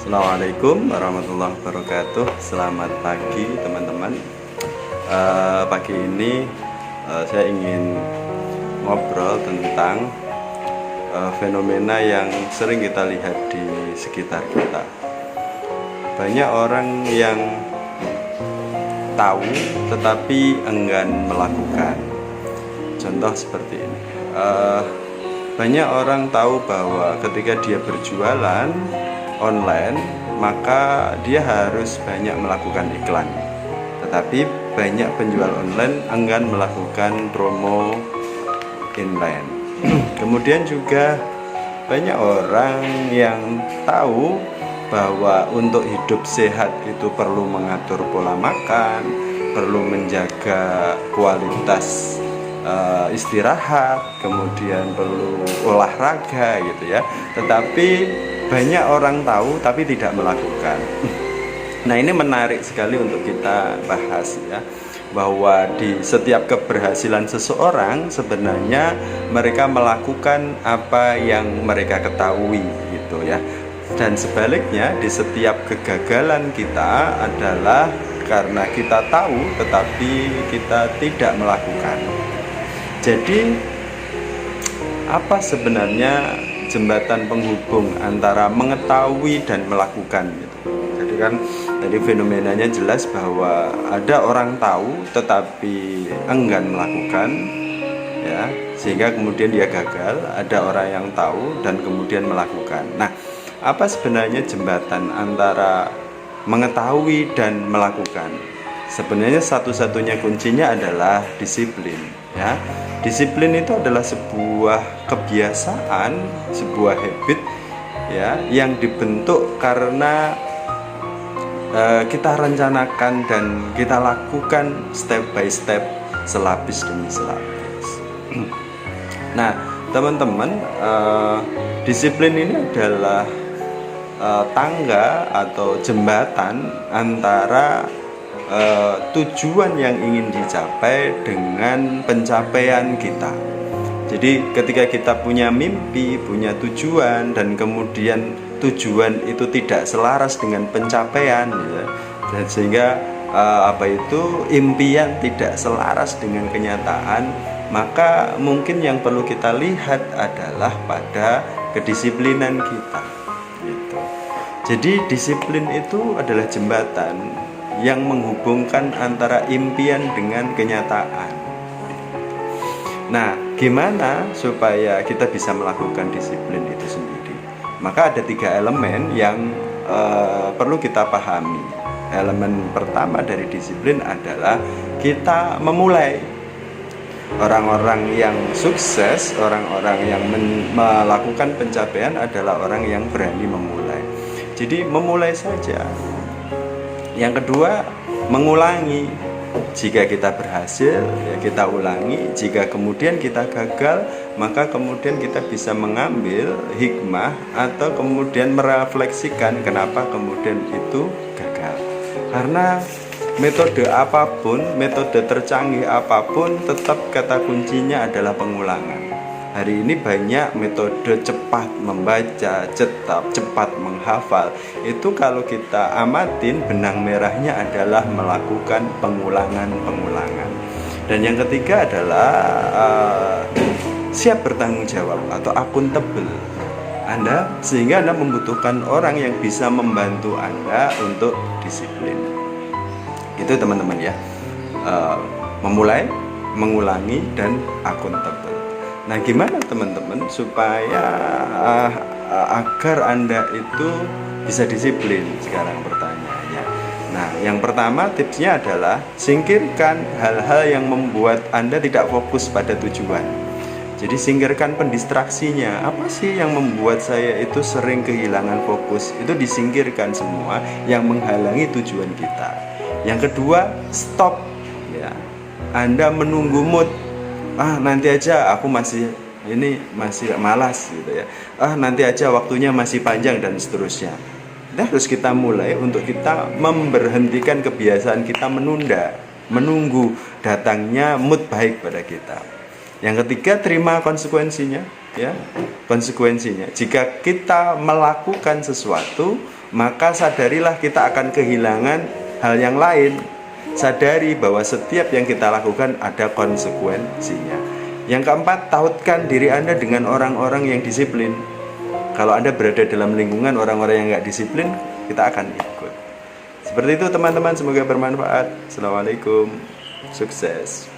Assalamualaikum warahmatullahi wabarakatuh. Selamat pagi teman-teman. Pagi ini saya ingin ngobrol tentang fenomena yang sering kita lihat di sekitar kita. Banyak orang yang tahu tetapi enggan melakukan. Contoh seperti ini. Banyak orang tahu bahwa ketika dia berjualan online, maka dia harus banyak melakukan iklan. Tetapi banyak penjual online enggan melakukan promo inline. Kemudian juga banyak orang yang tahu bahwa untuk hidup sehat itu perlu mengatur pola makan, perlu menjaga kualitas istirahat, kemudian perlu olahraga gitu ya. Tetapi banyak orang tahu tapi tidak melakukan. Nah, ini menarik sekali untuk kita bahas ya, bahwa di setiap keberhasilan seseorang sebenarnya mereka melakukan apa yang mereka ketahui gitu ya. Dan sebaliknya, di setiap kegagalan kita adalah karena kita tahu tetapi kita tidak melakukan. Jadi apa sebenarnya jembatan penghubung antara mengetahui dan melakukan gitu. Jadi kan tadi fenomenanya jelas bahwa ada orang tahu tetapi enggan melakukan ya, sehingga kemudian dia gagal. Ada orang yang tahu dan kemudian melakukan. Nah, apa sebenarnya jembatan antara mengetahui dan melakukan? Sebenarnya satu-satunya kuncinya adalah disiplin ya. Disiplin itu adalah sebuah kebiasaan, sebuah habit ya, yang dibentuk karena kita rencanakan dan kita lakukan step by step, selapis demi selapis. Nah, teman-teman, disiplin ini adalah tangga atau jembatan antara tujuan yang ingin dicapai dengan pencapaian kita. Jadi ketika kita punya mimpi, punya tujuan, dan kemudian tujuan itu tidak selaras dengan pencapaian ya, dan sehingga impian tidak selaras dengan kenyataan, maka mungkin yang perlu kita lihat adalah pada kedisiplinan kita gitu. Jadi disiplin itu adalah jembatan yang menghubungkan antara impian dengan kenyataan. Nah, gimana supaya kita bisa melakukan disiplin itu sendiri? Maka ada 3 elemen yang perlu kita pahami. Elemen pertama dari disiplin adalah kita memulai. Orang-orang yang sukses, orang-orang yang melakukan pencapaian adalah orang yang berani memulai. Jadi memulai saja. Yang kedua, mengulangi. Jika kita berhasil, ya kita ulangi. Jika kemudian kita gagal, maka kemudian kita bisa mengambil hikmah atau kemudian merefleksikan kenapa kemudian itu gagal. Karena metode apapun, metode tercanggih apapun, tetap kata kuncinya adalah pengulangan. Hari ini banyak metode cepat membaca, cepat menghafal. Itu kalau kita amatin, benang merahnya adalah melakukan pengulangan. Dan yang ketiga adalah siap bertanggung jawab atau akuntabel Anda, sehingga Anda membutuhkan orang yang bisa membantu Anda untuk disiplin. Itu teman-teman ya, memulai, mengulangi, dan akuntabel. Nah, gimana teman-teman supaya agar Anda itu bisa disiplin? Sekarang pertanyaannya. Nah, yang pertama tipsnya adalah singkirkan hal-hal yang membuat Anda tidak fokus pada tujuan. Jadi singkirkan pendistraksinya. Apa sih yang membuat saya itu sering kehilangan fokus? Itu disingkirkan semua yang menghalangi tujuan kita. Yang kedua, stop ya. Anda menunggu mood. Nanti aja, aku masih malas gitu ya. Nanti aja, waktunya masih panjang, dan seterusnya. Nah, harus kita mulai untuk kita memberhentikan kebiasaan kita menunggu datangnya mood baik pada kita. Yang ketiga, terima konsekuensinya. ya, konsekuensinya. Jika kita melakukan sesuatu, maka sadarilah kita akan kehilangan hal yang lain. Sadari bahwa setiap yang kita lakukan ada konsekuensinya. Yang keempat, tautkan diri Anda dengan orang-orang yang disiplin. Kalau Anda berada dalam lingkungan orang-orang yang nggak disiplin, kita akan ikut. Seperti itu teman-teman, semoga bermanfaat. Assalamualaikum, sukses.